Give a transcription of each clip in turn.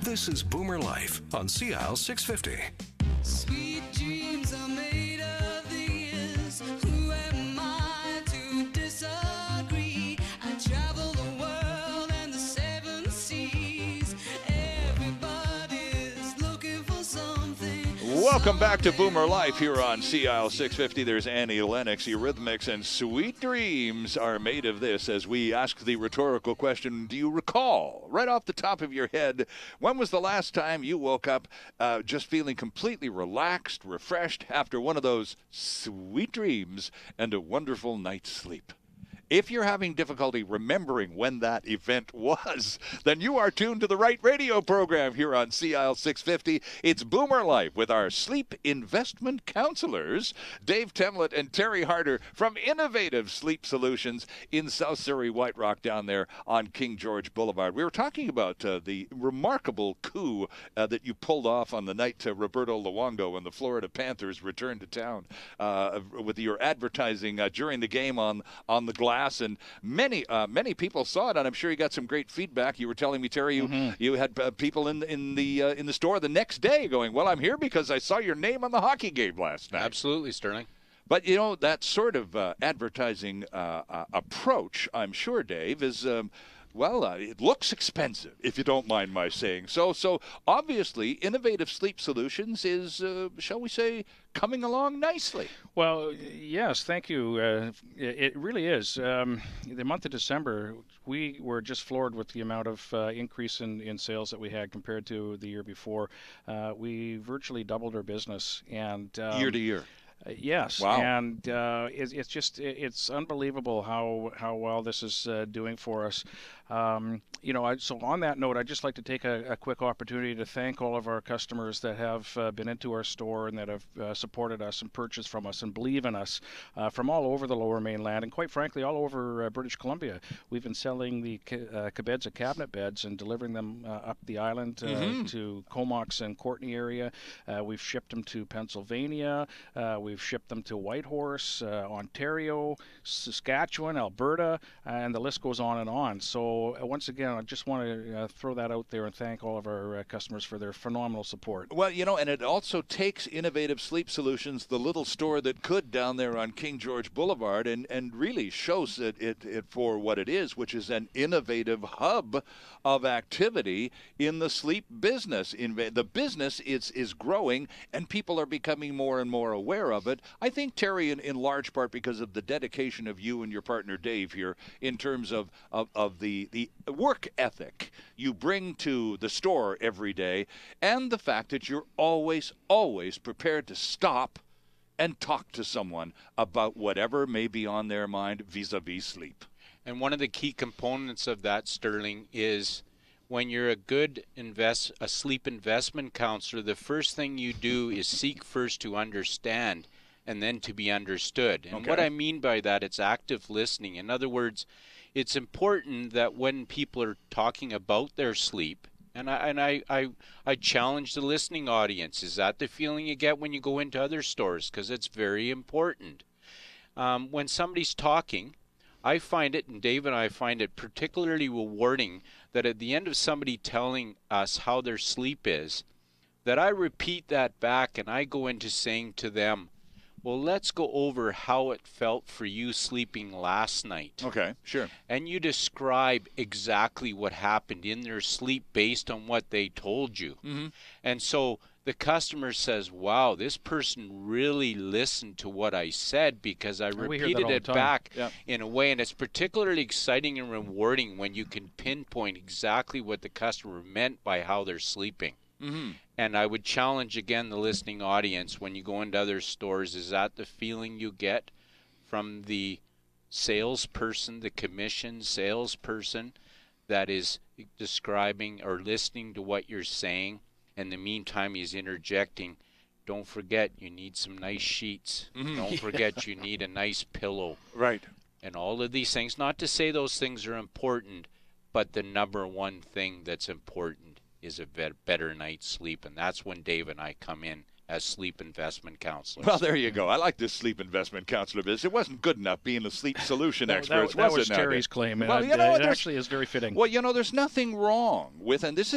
This is Boomer Life on CIL650. Sweet dreams are made of these. Who am I to disagree? I travel the world and the seven seas. Everybody's looking for something. Welcome back to Boomer Life here on CIL650. There's Annie Lennox. Eurythmics and Sweet Dreams are made of this as we ask the rhetorical question, do you recall, right off the top of your head, when was the last time you woke up just feeling completely relaxed, refreshed after one of those sweet dreams and a wonderful night's sleep? If you're having difficulty remembering when that event was, then you are tuned to the right radio program here on CIL650. It's Boomer Life with our sleep investment counselors, Dave Temlett and Terry Harder from Innovative Sleep Solutions in South Surrey, White Rock, down there on King George Boulevard. We were talking about the remarkable coup that you pulled off on the night Roberto Luongo and the Florida Panthers returned to town with your advertising during the game on the glass. And many people saw it, and I'm sure you got some great feedback. You were telling me, Terry, you had people in the store the next day going, "Well, I'm here because I saw your name on the hockey game last night." Absolutely, Sterling. But you know that sort of advertising approach, I'm sure, Dave, is. It looks expensive, if you don't mind my saying. So obviously, Innovative Sleep Solutions is, shall we say, coming along nicely. Well, yes, thank you. It really is. The month of December, we were just floored with the amount of increase in sales that we had compared to the year before. We virtually doubled our business. And year to year. Yes, wow. And it's unbelievable how well this is doing for us. So on that note, I'd just like to take a quick opportunity to thank all of our customers that have been into our store and that have supported us and purchased from us and believe in us from all over the Lower Mainland and quite frankly all over British Columbia. We've been selling the Cabedza cabinet beds and delivering them up the island to Comox and Courtney area. We've shipped them to Pennsylvania. We've shipped them to Whitehorse, Ontario, Saskatchewan, Alberta, and the list goes on and on. So once again, I just want to throw that out there and thank all of our customers for their phenomenal support. Well, and it also takes Innovative Sleep Solutions, the little store that could down there on King George Boulevard, and really shows it for what it is, which is an innovative hub of activity in the sleep business. The business is growing, and people are becoming more and more aware of it. I think, Terry, in large part because of the dedication of you and your partner Dave here in terms of the work ethic you bring to the store every day, and the fact that you're always prepared to stop and talk to someone about whatever may be on their mind vis-a-vis sleep. And one of the key components of that, Sterling, is when you're a sleep investment counselor, the first thing you do is seek first to understand and then to be understood. And what I mean by that, it's active listening. In other words, it's important that when people are talking about their sleep, and I challenge the listening audience, is that the feeling you get when you go into other stores? Because it's very important. When somebody's talking, I find it, and Dave and I find it particularly rewarding that at the end of somebody telling us how their sleep is, that I repeat that back and I go into saying to them, well, let's go over how it felt for you sleeping last night. Okay, sure. And you describe exactly what happened in their sleep based on what they told you. And so the customer says, wow, this person really listened to what I said because I repeated it back in a way. And it's particularly exciting and rewarding when you can pinpoint exactly what the customer meant by how they're sleeping. And I would challenge again the listening audience, when you go into other stores, is that the feeling you get from the salesperson, the commission salesperson that is describing or listening to what you're saying? In the meantime, he's interjecting, don't forget you need some nice sheets. Don't forget you need a nice pillow. Right. And all of these things, not to say those things are important, but the number one thing that's important is a better night's sleep. And that's when Dave and I come in as sleep investment counselors. Well, there you go. I like this sleep investment counselor business. It wasn't good enough being a sleep solution expert, that was was it? Terry's claim. Well, it actually is very fitting. Well, there's nothing wrong with, and this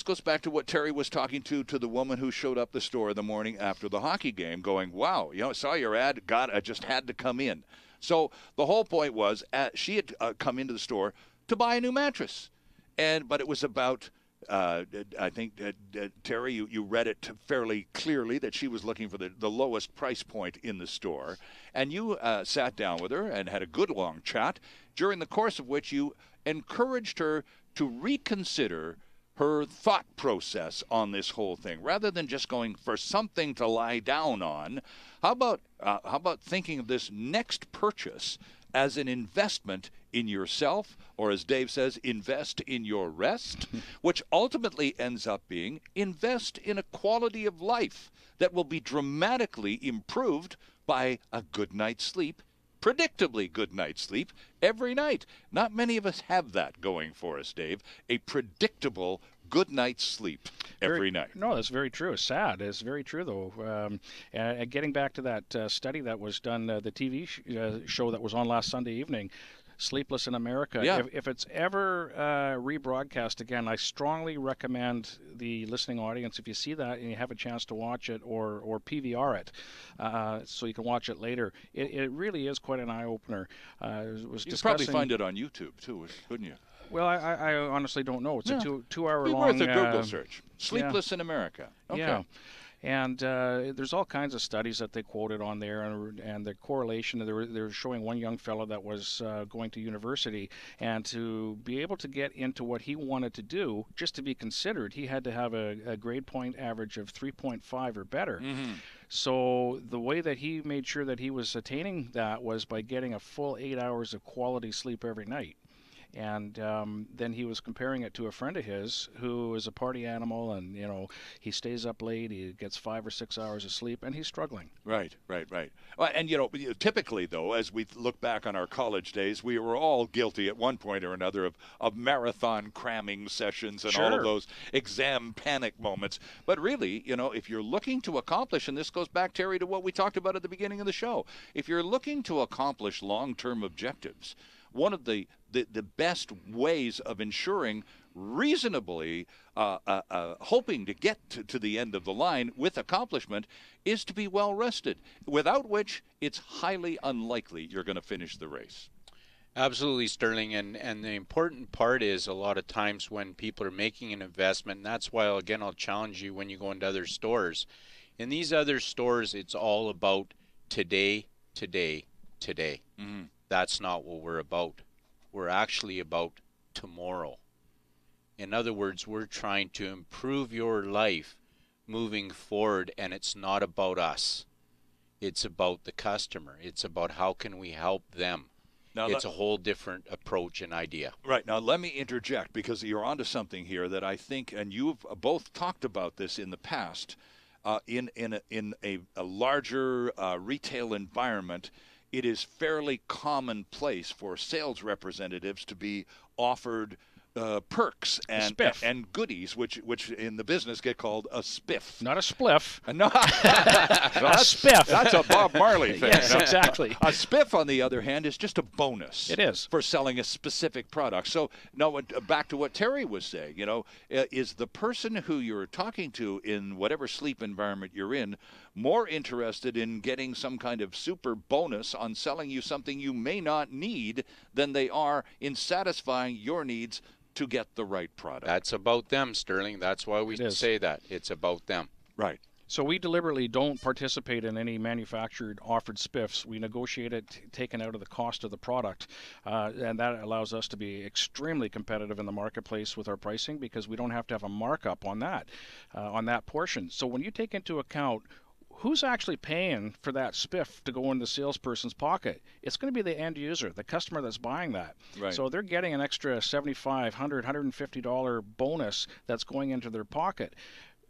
goes back to what Terry was talking to the woman who showed up the store the morning after the hockey game, going, "Wow, saw your ad. God, I just had to come in." So the whole point was, she had come into the store to buy a new mattress, but it was about. I think, Terry, you read it fairly clearly that she was looking for the lowest price point in the store. And you sat down with her and had a good long chat, during the course of which you encouraged her to reconsider her thought process on this whole thing. Rather than just going for something to lie down on, how about thinking of this next purchase as an investment in yourself, or as Dave says, invest in your rest, which ultimately ends up being invest in a quality of life that will be dramatically improved by a good night's sleep, predictably good night's sleep every night. Not many of us have that going for us, Dave, a predictable good night's sleep every night. No, that's very true. It's sad. It's very true, though. And getting back to that study that was done, the TV show that was on last Sunday evening, Sleepless in America. Yeah. If it's ever rebroadcast again, I strongly recommend the listening audience, if you see that and you have a chance to watch it or PVR it, so you can watch it later. It really is quite an eye-opener. You'd probably find it on YouTube, too, couldn't you? Well, I honestly don't know. It's a two-hour long... Worth a Google search. Sleepless in America. Okay. Yeah. And there's all kinds of studies that they quoted on there, and the correlation. They were showing one young fellow that was going to university, and to be able to get into what he wanted to do, just to be considered, he had to have a grade point average of 3.5 or better. Mm-hmm. So the way that he made sure that he was attaining that was by getting a full 8 hours of quality sleep every night. And then he was comparing it to a friend of his who is a party animal, and he stays up late, he gets 5 or 6 hours of sleep, and he's struggling. Right. Well, and typically though, as we look back on our college days, we were all guilty at one point or another of marathon cramming sessions and all of those exam panic moments. But really, if you're looking to accomplish, and this goes back, Terry, to what we talked about at the beginning of the show, if you're looking to accomplish long-term objectives, one of the best ways of ensuring reasonably hoping to get to the end of the line with accomplishment is to be well rested, without which it's highly unlikely you're going to finish the race. Absolutely, Sterling, and the important part is a lot of times when people are making an investment, and that's why, again, I'll challenge you when you go into other stores. In these other stores, it's all about today. Mm-hmm. That's not what we're about. We're actually about tomorrow. In other words, we're trying to improve your life moving forward, and it's not about us. It's about the customer. It's about how can we help them. Now, it's a whole different approach and idea. Right. Now, let me interject, because you're onto something here that I think, and you've both talked about this in the past, in a larger retail environment, it is fairly commonplace for sales representatives to be offered perks and goodies, which in the business get called a spiff. Not a spliff. No, a spiff. That's a Bob Marley thing. Yes, exactly. A spiff, on the other hand, is just a bonus. It is. For selling a specific product. So now, back to what Terry was saying, is the person who you're talking to in whatever sleep environment you're in more interested in getting some kind of super bonus on selling you something you may not need than they are in satisfying your needs to get the right product? That's about them, Sterling. That's why we say that. It's about them. Right. So we deliberately don't participate in any manufactured offered spiffs. We negotiate it taken out of the cost of the product, and that allows us to be extremely competitive in the marketplace with our pricing, because we don't have to have a markup on that portion. So when you take into account who's actually paying for that spiff to go in the salesperson's pocket, it's going to be the end user, the customer that's buying that. Right. So they're getting an extra $75, $100, $150 bonus that's going into their pocket.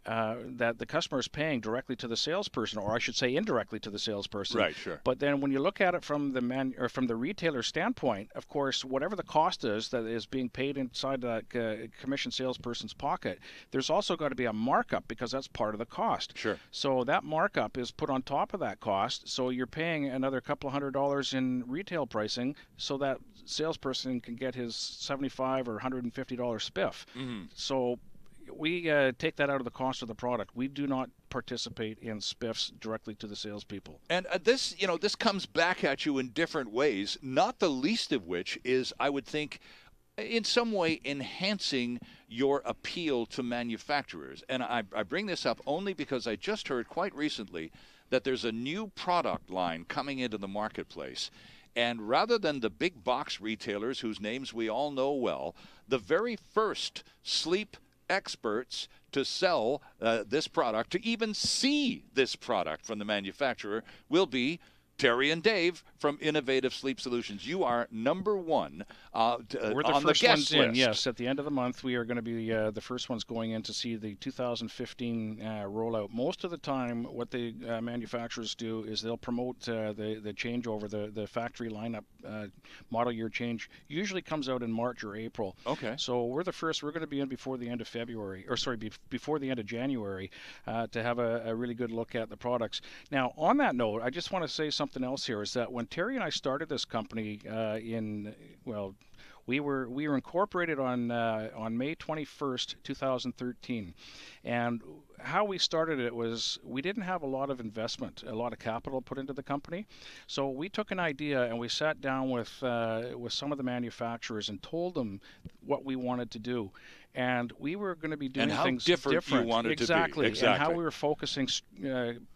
that the customer is paying directly to the salesperson, or I should say indirectly to the salesperson. Right, sure. But then when you look at it from the retailer standpoint, of course, whatever the cost is that is being paid inside that commission salesperson's pocket, there's also got to be a markup because that's part of the cost. Sure. So that markup is put on top of that cost. So you're paying another couple of $100 in retail pricing so that salesperson can get his $75 or $150 spiff. Mm-hmm. So we take that out of the cost of the product. We do not participate in spiffs directly to the salespeople. And this comes back at you in different ways, not the least of which is, I would think, in some way enhancing your appeal to manufacturers. And I bring this up only because I just heard quite recently that there's a new product line coming into the marketplace. And rather than the big box retailers whose names we all know well, the very first sleep experts to sell this product, to even see this product from the manufacturer, will be Terry and Dave from Innovative Sleep Solutions. You are number one We're the on the first guest ones list. in, yes. At the end of the month, we are going to be the first ones going in to see the 2015 rollout. Most of the time, what the manufacturers do is they'll promote the changeover, the factory lineup model year change. Usually comes out in March or April. Okay. So we're the first. We're going to be in before the end of February, or sorry, before the end of January, to have a really good look at the products. Now, on that note, I just want to say something else here, is that when Terry and I started this company we were incorporated on May 21st, 2013, and how we started it was we didn't have a lot of investment, a lot of capital put into the company. So we took an idea and we sat down with some of the manufacturers and told them what we wanted to do. And we were going to be doing things different. You wanted exactly. to be. And how we were focusing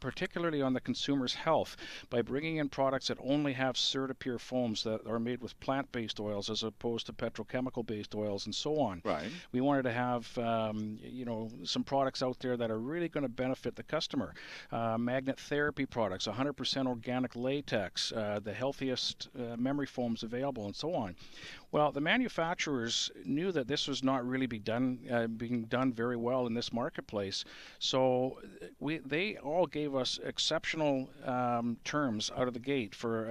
particularly on the consumer's health by bringing in products that only have CertaPure foams that are made with plant-based oils as opposed to petrochemical-based oils and so on. Right. We wanted to have some products out there that are really going to benefit the customer. Magnet therapy products, 100% organic latex, the healthiest memory foams available, and so on. Well, the manufacturers knew that this was not really being done very well in this marketplace, so they all gave us exceptional terms out of the gate for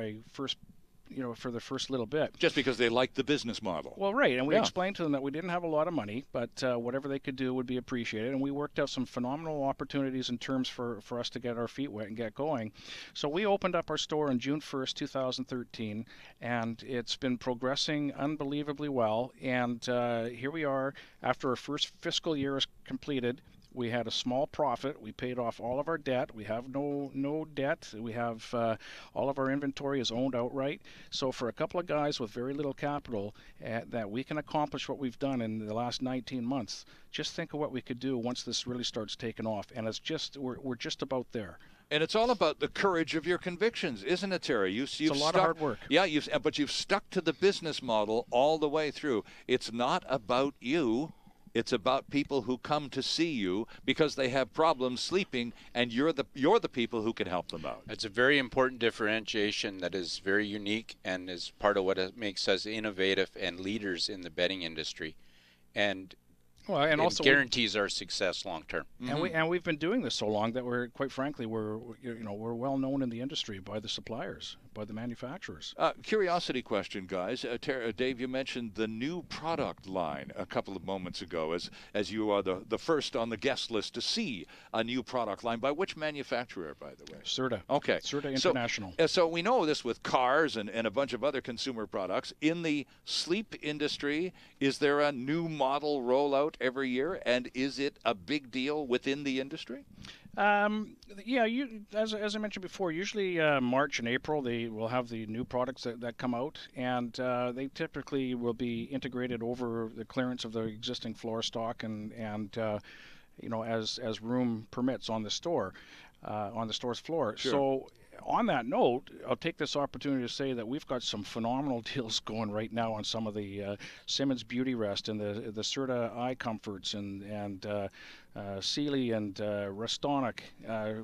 the first little bit. Just because they liked the business model. Well, right, and we explained to them that we didn't have a lot of money, but whatever they could do would be appreciated, and we worked out some phenomenal opportunities and terms for us to get our feet wet and get going. So we opened up our store on June 1st, 2013, and it's been progressing unbelievably well, and here we are after our first fiscal year is completed. We had a small profit. We paid off all of our debt. We have no debt. We have all of our inventory is owned outright. So for a couple of guys with very little capital, that we can accomplish what we've done in the last 19 months. Just think of what we could do once this really starts taking off. And it's just we're just about there. And it's all about the courage of your convictions, isn't it, Terry? It's a lot of hard work. Yeah, but you've stuck to the business model all the way through. It's not about you. It's about people who come to see you because they have problems sleeping, and you're the people who can help them out. It's a very important differentiation that is very unique and is part of what makes us innovative and leaders in the bedding industry, and also guarantees our success long term. And we've been doing this so long that we're quite frankly we're well known in the industry by the suppliers, by the manufacturers. Curiosity question, guys. Dave, you mentioned the new product line a couple of moments ago, as you are the first on the guest list to see a new product line. By which manufacturer, by the way? Certa. Okay. Certa International. So we know this with cars and a bunch of other consumer products. In the sleep industry, is there a new model rollout every year, and is it a big deal within the industry? As I mentioned before, usually March and April they will have the new products that come out, and they typically will be integrated over the clearance of the existing floor stock and as room permits on the store, on the store's floor. Sure. So on that note, I'll take this opportunity to say that we've got some phenomenal deals going right now on some of the Simmons Beauty Rest and the Certa Eye Comforts and Sealy and Restonic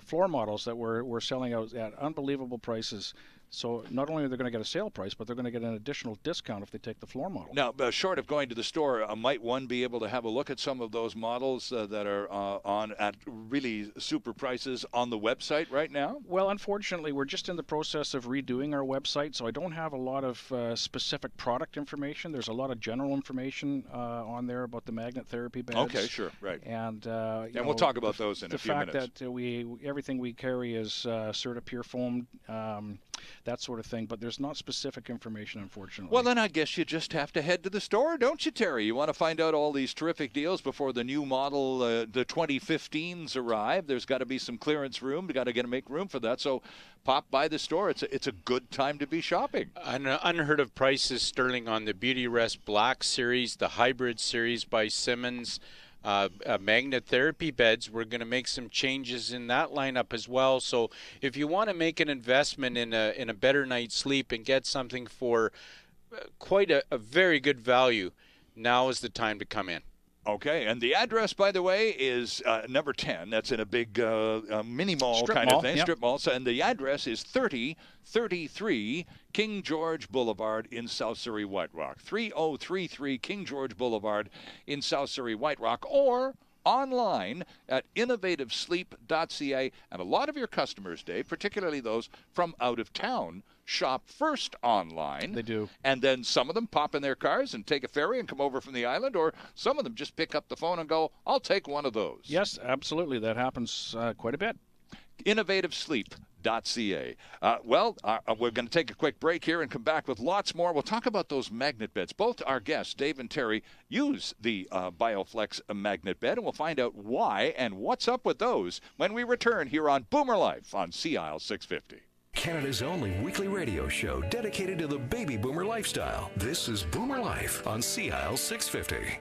floor models that we're selling out at unbelievable prices. So not only are they going to get a sale price, but they're going to get an additional discount if they take the floor model. Now, short of going to the store, might one be able to have a look at some of those models that are on at really super prices on the website right now? Well, unfortunately, we're just in the process of redoing our website, so I don't have a lot of specific product information. There's a lot of general information on there about the magnet therapy beds. Okay, sure, right. And we'll talk about those in a few minutes. The fact that everything we carry is Certipure foam, that sort of thing, but there's not specific information, unfortunately. Well, then I guess you just have to head to the store, don't you, Terry? You want to find out all these terrific deals before the new model, the 2015s arrive. There's got to be some clearance room. You got to make room for that. So pop by the store. It's a good time to be shopping. Unheard of prices, Sterling, on the Beauty Rest Black series, the Hybrid series by Simmons. Magnet therapy beds, we're going to make some changes in that lineup as well. So if you want to make an investment in a better night's sleep and get something for quite a very good value, now is the time to come in. Okay, and the address, by the way, is number 10. That's in a big mini mall Strip kind mall, of thing, yep. strip mall. So, and the address is 3033 King George Boulevard in South Surrey, White Rock. 3033 King George Boulevard in South Surrey, White Rock, or online at InnovativeSleep.ca. And a lot of your customers, Dave, particularly those from out of town, shop first online. They do. And then some of them pop in their cars and take a ferry and come over from the island, or some of them just pick up the phone and go, I'll take one of those. Yes, absolutely. That happens quite a bit. InnovativeSleep.ca. We're going to take a quick break here and come back with lots more. We'll talk about those magnet beds. Both our guests, Dave and Terry, use the BioFlex magnet bed, and we'll find out why and what's up with those when we return here on BoomerLife on CIL 650. Canada's only weekly radio show dedicated to the baby boomer lifestyle. This is Boomer Life on CIL 650.